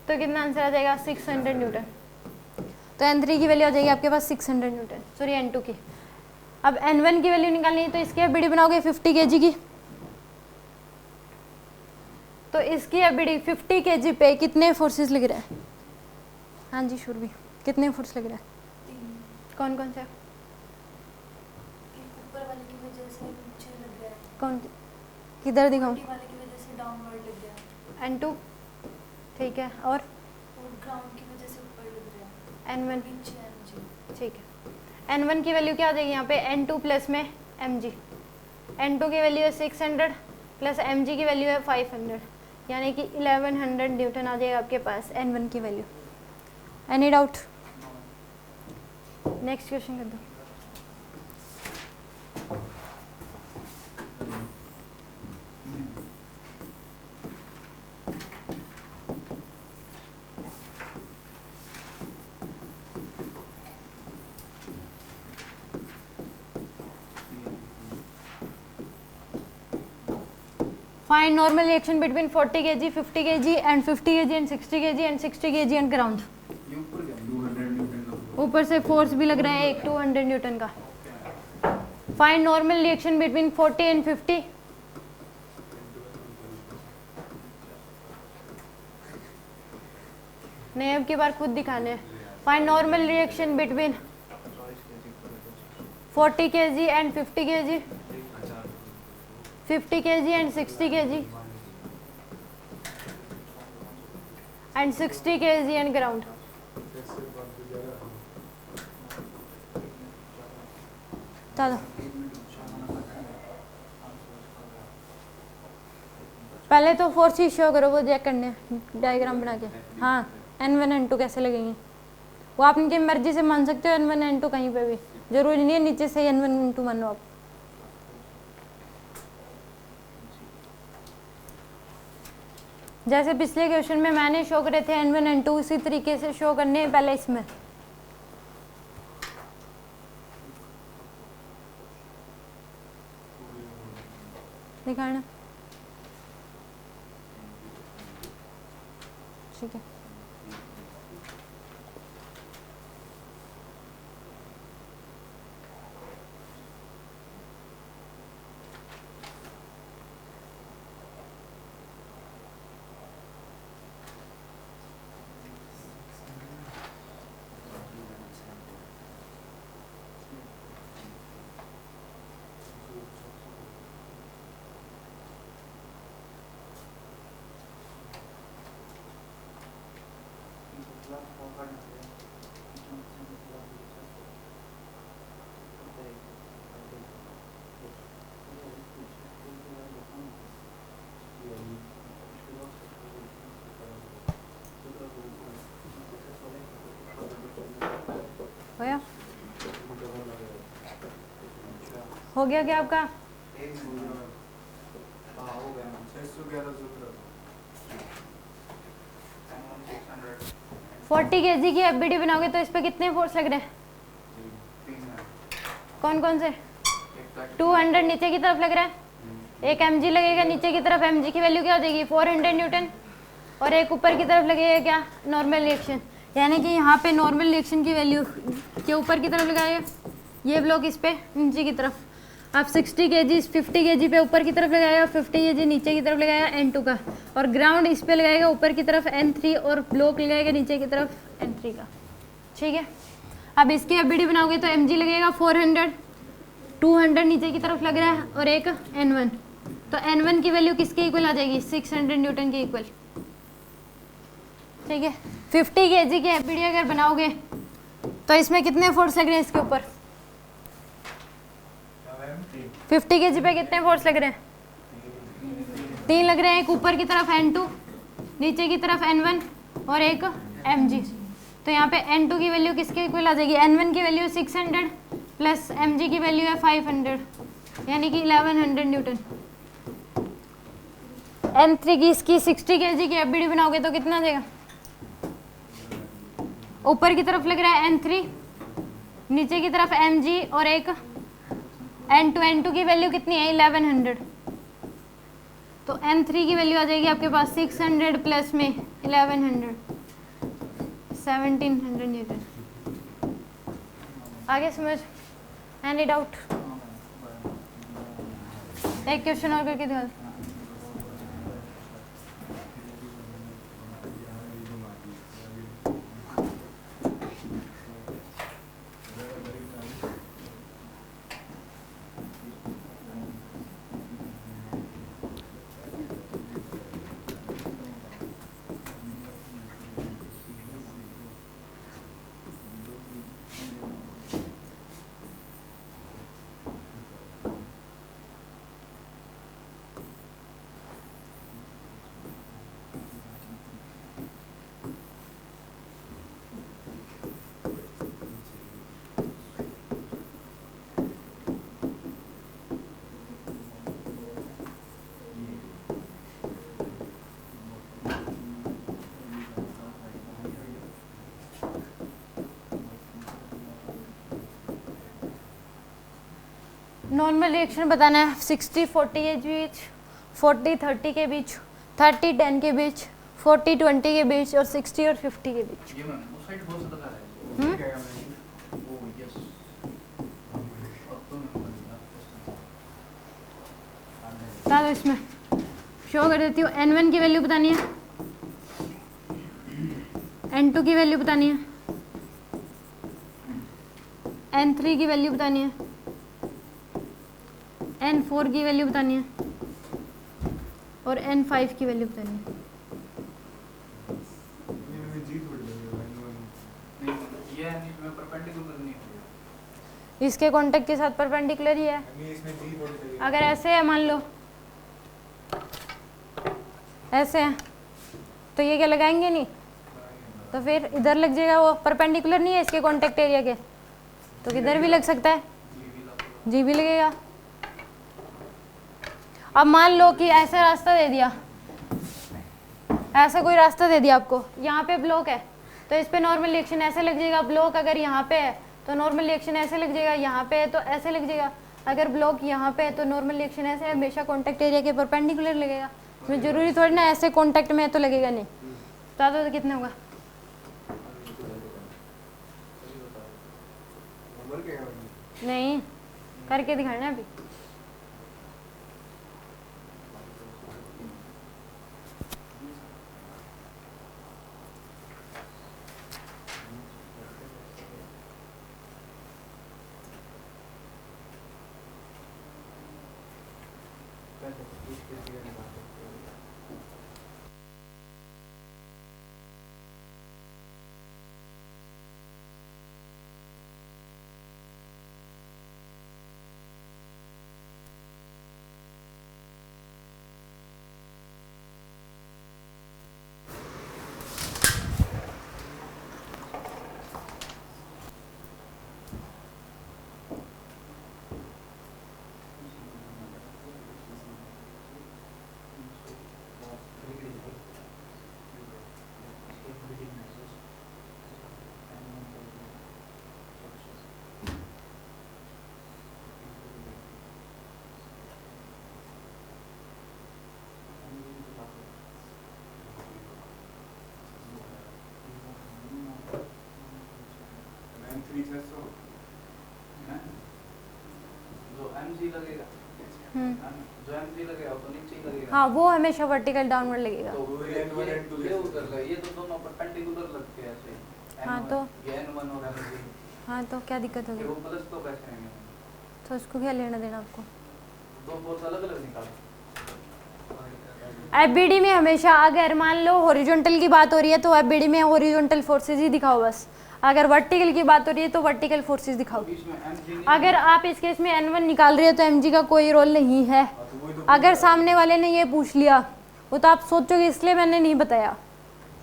[SPEAKER 1] तो कितना आंसर आ जाएगा 600 न्यूटन। तो N3 की वैल्यू आ जाएगी आपके पास 600 न्यूटन, सॉरी N2 की। अब N1 की वैल्यू निकालनी है तो इसकी एफबीडी बनाओगे 50 केजी की। तो इसकी एफबीडी 50 केजी पे कितने फोर्सेस लग रहे हैं, हाँ जी शुरू कितने फोर्स लग रहे हैं, कौन कौन से,
[SPEAKER 4] ऊपर वाले की वजह से नीचे लग रहा है,
[SPEAKER 1] कौन किधर दिखाऊं,
[SPEAKER 4] ऊपर वाले की वजह से डाउनवर्ड लग रहा है
[SPEAKER 1] N2 ठीक है और
[SPEAKER 4] ग्राउंड की वजह से ऊपर लग रहा है
[SPEAKER 1] N1
[SPEAKER 4] नीचे mg।
[SPEAKER 1] ठीक है। N1 की वैल्यू क्या आ जाएगी यहाँ पे N2 प्लस में mg। N2 की वैल्यू है 600 प्लस mg की वैल्यू है 500 यानी कि 1100 न्यूटन आ जाएगा आपके पास N1 की value. Any doubt, next question कर दो। Find normal reaction between 40 kg, 50 kg and 50 kg and 60 kg and 60 kg and ground। ऊपर से फोर्स भी लग रहा है एक 200 न्यूटन का। Find normal reaction between 40 and 50। नहीं अब की बार खुद दिखाने हैं। Find normal reaction between 40 kg and 50 kg, 50 kg and 60 kg and 60 kg and ground। चलो पहले तो फोर्स ही शो करो, वो चेक करने डायग्राम बना के। हाँ N1 N2 कैसे लगेंगे वो आप इनकी मर्जी से मान सकते हो। N1 N2 कहीं पे भी जरूरी नहीं है नीचे से N1 N2 मानो आप। जैसे पिछले क्वेश्चन में मैंने शो करे थे N1 N2 उसी तरीके से शो करने हैं पहले इसमें। दिखाना ठीक है। हो गया क्या आपका?
[SPEAKER 3] एक मिनट। हाँ हो गया मैम।
[SPEAKER 2] 611
[SPEAKER 3] N1 600
[SPEAKER 1] 40 kg की एफबीडी बनाओगे तो इस पे कितने फोर्स लग रहे हैं?
[SPEAKER 3] 3 मैम।
[SPEAKER 1] कौन कौन से?
[SPEAKER 3] एक का
[SPEAKER 1] 200 नीचे की तरफ लग रहा है, एक mg लगेगा नीचे की तरफ, mg की वैल्यू क्या हो जाएगी 400 न्यूटन, और एक ऊपर की तरफ लगेगा क्या नॉर्मल रिएक्शन, यानी कि यहाँ पे नॉर्मल रिएक्शन की वैल्यू के ऊपर की तरफ लगाएगा ये ब्लॉक, इस पे नीचे की तरफ। आप 60 kg 50 kg पे ऊपर की तरफ लगाएगा, 50 kg नीचे की तरफ लगाएगा N2 का, और ग्राउंड इस पे लगाएगा ऊपर की तरफ N3, और ब्लॉक लगाएगा नीचे की तरफ N3 का। ठीक है, अब इसकी एफबीडी बनाओगे तो mg लगेगा 400, 200 नीचे की तरफ लग रहा है, और एक N1, तो N1 की वैल्यू किसके इक्वल आ जाएगी 600 न्यूटन के इक्वल। ठीक है, 50 kg की एफबीडी अगर बनाओगे तो इसमें कितने फोर्स लग रहे हैं इसके ऊपर? 50 kg पे कितने फोर्स लग रहे हैं? 3 लग रहे हैं, एक ऊपर की तरफ N2, नीचे की तरफ N1 और एक mg। तो यहाँ पे N2 की वैल्यू किसके इक्वल आ जाएगी? N1 की वैल्यू 600 प्लस mg की वैल्यू है 500, यानी कि 1100 न्यूटन। N3 की इसकी 60 kg की एफबीडी बनाओगे तो कितना देगा? ऊपर की तरफ लग रहा है N3, नीचे की तरफ mg और एक N2, N2 की वैल्यू कितनी है 1100, तो N3 की वैल्यू आ जाएगी आपके पास 600 प्लस में 1100, 1700 न्यूटन। आगे समझ? Any doubt? एक क्वेश्चन और करके दिखा। नॉर्मल रिएक्शन बताना है 60-40 के बीच, 40-30 के बीच, 30-10 के बीच, 40-20 के बीच, और 60 और 50 के बीच।
[SPEAKER 3] ये मैम उस साइड बहुत ज़्यादा खा रहा है। वो यस अब तो मैं
[SPEAKER 1] बता दो, इसमें शो कर देती हूँ। N1 की वैल्यू बतानी है, N2 की वैल्यू बतानी है, N3 की वैल्यू बतानी है, N4 की वैल्यू बतानी है, और N5 की वैल्यू बतानी है।
[SPEAKER 3] नहीं ये इसमें परपेंडिकुलर नहीं है।
[SPEAKER 1] इसके कॉन्टेक्ट के साथ परपेंडिकुलर ही है। अगर ऐसे है मान लो, ऐसे है तो ये क्या लगाएंगे नहीं, तो फिर इधर लग जाएगा, वो परपेंडिकुलर नहीं है इसके कॉन्टेक्ट एरिया के, तो किधर भी लग सकता है, जी भी लगेगा। अब मान लो कि ऐसा रास्ता दे दिया, ऐसा कोई रास्ता दे दिया आपको, यहाँ पे ब्लॉक है तो इस पे नॉर्मल रिएक्शन ऐसे लग जाएगा, ब्लॉक अगर यहाँ पे है तो नॉर्मल रिएक्शन ऐसे लग जाएगा, यहाँ पे है तो ऐसे लग जाएगा, अगर ब्लॉक यहाँ पे है तो नॉर्मल रिएक्शन ऐसे है, हमेशा कॉन्टेक्ट एरिया के परपेंडिकुलर लगेगा। इसमें जरूरी थोड़ी ना ऐसे कॉन्टेक्ट में है तो लगेगा नहीं। बता दो तो कितना होगा? नहीं, करके दिखाना अभी।
[SPEAKER 3] लगेगा,
[SPEAKER 1] हम्म,
[SPEAKER 3] है ना? जो mg लगेगा वो तो नीचे ही लगेगा।
[SPEAKER 1] हाँ वो हमेशा वर्टिकल डाउनवर्ड लगेगा।
[SPEAKER 3] तो ये उधर लगे, ये तो दोनों परपेंडिकुलर लगते हैं ऐसे।
[SPEAKER 1] हाँ,
[SPEAKER 3] N1,
[SPEAKER 1] तो
[SPEAKER 3] ये N1 और mg,
[SPEAKER 1] हाँ तो क्या दिक्कत
[SPEAKER 3] फिर
[SPEAKER 1] होगी?
[SPEAKER 3] वो प्लस तो कैसे आएंगे?
[SPEAKER 1] तो उसको क्या लेना देना आपको?
[SPEAKER 3] दो फोर्स अलग अलग निकालो।
[SPEAKER 1] एफबीडी में हमेशा अगर मान लो हॉरिजॉन्टल की बात हो रही है तो एफबीडी में हॉरिजॉन्टल फोर्सेस ही दिखाओ बस। अगर वर्टिकल की बात हो रही है तो वर्टिकल फोर्सेस दिखाओ।
[SPEAKER 3] बीच में mg नहीं,
[SPEAKER 1] अगर आप इस केस में N1 निकाल रहे हो तो mg का कोई रोल नहीं है। अगर सामने वाले ने ये पूछ लिया वो तो आप सोचोगे इसलिए मैंने नहीं बताया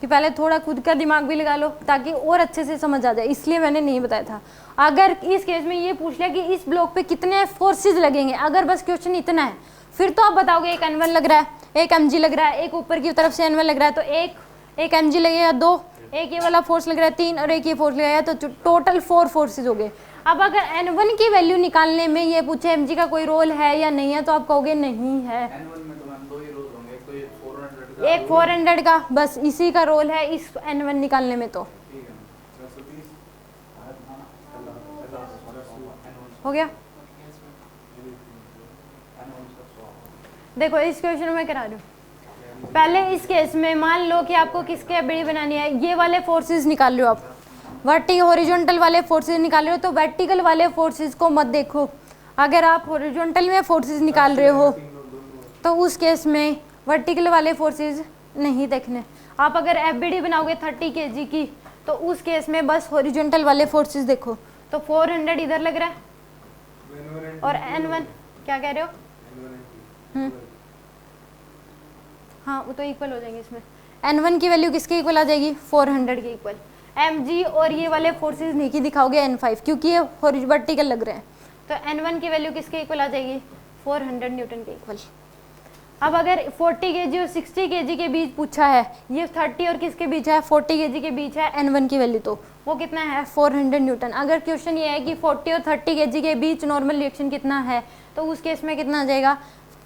[SPEAKER 1] कि पहले थोड़ा खुद का दिमाग भी लगा लो ताकि और अच्छे से समझ आ जाए, इसलिए मैंने नहीं बताया था। अगर इस केस में ये पूछ लिया कि इस ब्लॉक पे कितने फोर्सेस लगेंगे, अगर बस क्वेश्चन इतना है फिर तो आप बताओगे एक N1 लग रहा है, एक mg लग रहा है, एक ऊपर की तरफ से N1 लग रहा है तो एक mg लगेगा, 2 एक ये वाला फोर्स लग रहा है, 3 और एक ये फोर्स लगेगा तो टोटल 4 फोर्सेस हो गए। अब अगर N1 की वैल्यू निकालने में ये पूछे mg का कोई रोल है या नहीं है तो आप कहोगे नहीं है।
[SPEAKER 3] N1 में तो मैम दो ही रोल होंगे, एक तो ये 400 का,
[SPEAKER 1] एक 400 का बस इसी का रोल है इस N1 निकालने में। तो
[SPEAKER 3] ठीक है। 430
[SPEAKER 1] हो गया। देखो इस क्वेश्चन में करा रही हूँ। पहले इस केस में मान लो कि आपको किसके एफबीडी बनानी है, ये वाले फोर्सेस निकाल रहे हो आप, वर्टिकल हॉरिजॉन्टल वाले फोर्सेस निकाल रहे हो तो वर्टिकल वाले फोर्सेस को मत देखो। अगर आप हॉरिजॉन्टल में फोर्सेस निकाल रहे हो तो उस केस में वर्टिकल वाले फोर्सेस नहीं देखने। आप अगर एफबीडी बनाओगे 30 kg की तो उस केस में बस हॉरिजॉन्टल वाले फोर्सेस देखो। तो 400 इधर लग रहा है और N1 क्या कह रहे हो? हाँ वो तो इक्वल हो जाएंगे इसमें। N1 की वैल्यू किसके इक्वल आ जाएगी? 400 के इक्वल। mg और ये वाले फोर्सेस नहीं की दिखाओगे N5 क्योंकि ये वर्टिकल लग रहे हैं तो N1 की वैल्यू किसके इक्वल आ जाएगी? 400 न्यूटन के इक्वल। अब अगर 40 kg और 60 kg के बीच पूछा है, ये 30 और किसके बीच है? 40 kg के बीच है N1 की वैल्यू, तो वो कितना है? 400 न्यूटन। अगर क्वेश्चन ये है कि 40 और 30 kg के बीच नॉर्मल रिएक्शन कितना है तो उस केस में कितना आ जाएगा?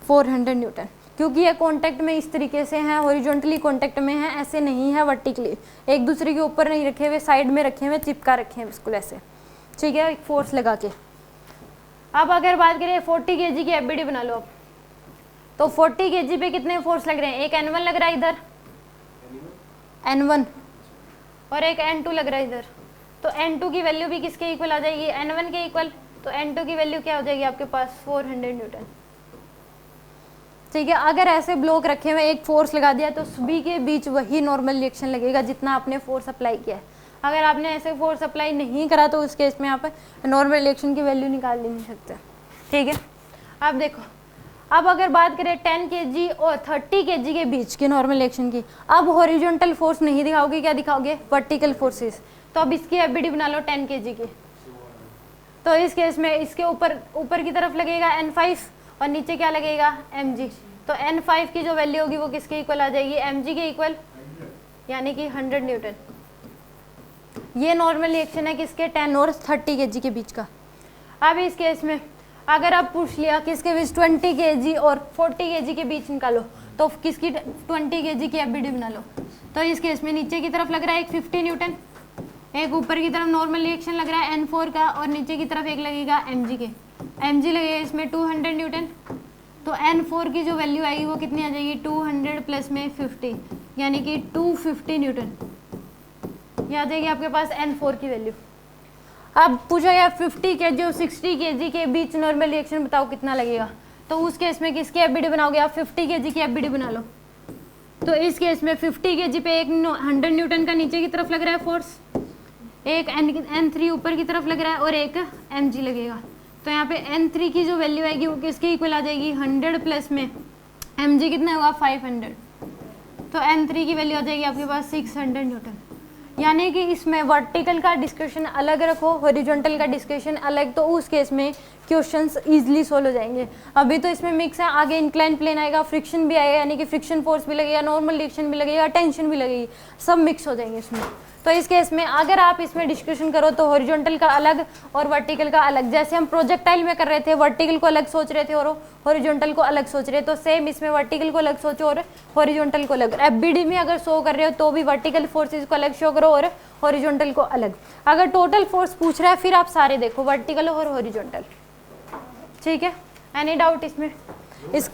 [SPEAKER 1] 400 न्यूटन। क्योंकि ये कॉन्टैक्ट में इस तरीके से हैं, हॉरिजॉन्टली कॉन्टैक्ट में है, ऐसे नहीं है वर्टिकली, एक दूसरे के ऊपर नहीं रखे हुए, साइड में रखे हुए, चिपका रखे हैं बिल्कुल ऐसे, ठीक है, एक फोर्स लगा के। अब अगर बात करें 40 kg की एफबीडी बना लो आप, तो 40 kg पे कितने फोर्स लग रहे हैं? एक N1 लग रहा है इधर, N1, और एक N2 लग रहा है इधर। तो N2 की वैल्यू भी किसके इक्वल आ जाएगी? N1 के इक्वल। तो N2 की वैल्यू क्या हो जाएगी आपके पास? 400 न्यूटन, ठीक है। अगर ऐसे ब्लॉक रखे हुए एक फोर्स लगा दिया तो सभी के बीच वही नॉर्मल रिएक्शन लगेगा जितना आपने फोर्स अप्लाई किया है। अगर आपने ऐसे फोर्स अप्लाई नहीं करा तो उस केस में आप नॉर्मल रिएक्शन की वैल्यू निकाल नहीं सकते, ठीक है। अब देखो, अब अगर बात करें 10 kg और 30 kg के बीच के नॉर्मल रिएक्शन की, अब हॉरिजॉन्टल फोर्स नहीं दिखाओगे, क्या दिखाओगे? Vertical forces. तो अब इसकी एफबीडी बना लो 10 kg की, तो इस केस में इसके ऊपर की तरफ लगेगा N5 और नीचे क्या लगेगा? mg। तो N5 की जो वैल्यू होगी वो किसके इक्वल आ जाएगी? mg के इक्वल, यानी कि 100 न्यूटन। ये नॉर्मल रिएक्शन है किसके? 10 और 30 kg के बीच का। अब इस केस में अगर आप पूछ लिया किसके बीच? 20 kg और 40 kg के बीच निकालो, तो किसकी 20 kg की एफबीडी बना लो। तो इस केस में नीचे की तरफ लग रहा है एक 50 न्यूटन, एक ऊपर की तरफ नॉर्मल रिएक्शन लग रहा है N4 का, और नीचे की तरफ एक लगेगा mg के, mg लगेगा इसमें 200 न्यूटन। तो N4 की जो वैल्यू आएगी वो कितनी आ जाएगी? 200 प्लस में 50, यानी कि 250 न्यूटन। ये आ जाएगी आपके पास N4 की वैल्यू। अब पूछा गया 50 kg और 60 kg के बीच नॉर्मल रिएक्शन बताओ कितना लगेगा। तो उस केस में किसकी एफबीडी बनाओगे आप? 50 kg की एफबीडी बना लो। तो इस केस में 50 kg पे एक 100 न्यूटन का नीचे की तरफ लग रहा है फोर्स, एक N3 ऊपर की तरफ लग रहा है और एक mg लगेगा। तो यहाँ पे N3 की जो वैल्यू आएगी वो किसके इक्वल आ जाएगी? 100 प्लस में mg कितना होगा? 500। तो N3 की वैल्यू आ जाएगी आपके पास 600 न्यूटन। यानी कि इसमें वर्टिकल का डिस्कशन अलग रखो, हॉरिजॉन्टल का डिस्कशन अलग, तो उस केस में क्वेश्चंस इजीली सोल्व हो जाएंगे। अभी तो इसमें मिक्स है, आगे इंक्लाइन प्लेन आएगा, फ्रिक्शन भी आएगा, यानी कि फ्रिक्शन फोर्स भी लगेगा, नॉर्मल रिएक्शन भी लगेगा, टेंशन भी लगेगी, सब मिक्स हो जाएंगे इसमें। तो इस केस में अगर आप इसमें डिस्कशन करो तो हॉरिजॉन्टल का अलग और वर्टिकल का अलग, जैसे हम प्रोजेक्टाइल में कर रहे थे, वर्टिकल को अलग सोच रहे थे और हॉरिजॉन्टल को अलग सोच रहे, तो सेम इसमें वर्टिकल को अलग सोचो और हॉरिजॉन्टल को अलग। एफबीडी में अगर शो कर रहे हो तो भी वर्टिकल फोर्सेज को अलग शो करो और हॉरिजॉन्टल को अलग। अगर टोटल फोर्स पूछ रहा है फिर आप सारे देखो, वर्टिकल और हॉरिजॉन्टल, ठीक है। एनी डाउट इसमें? इस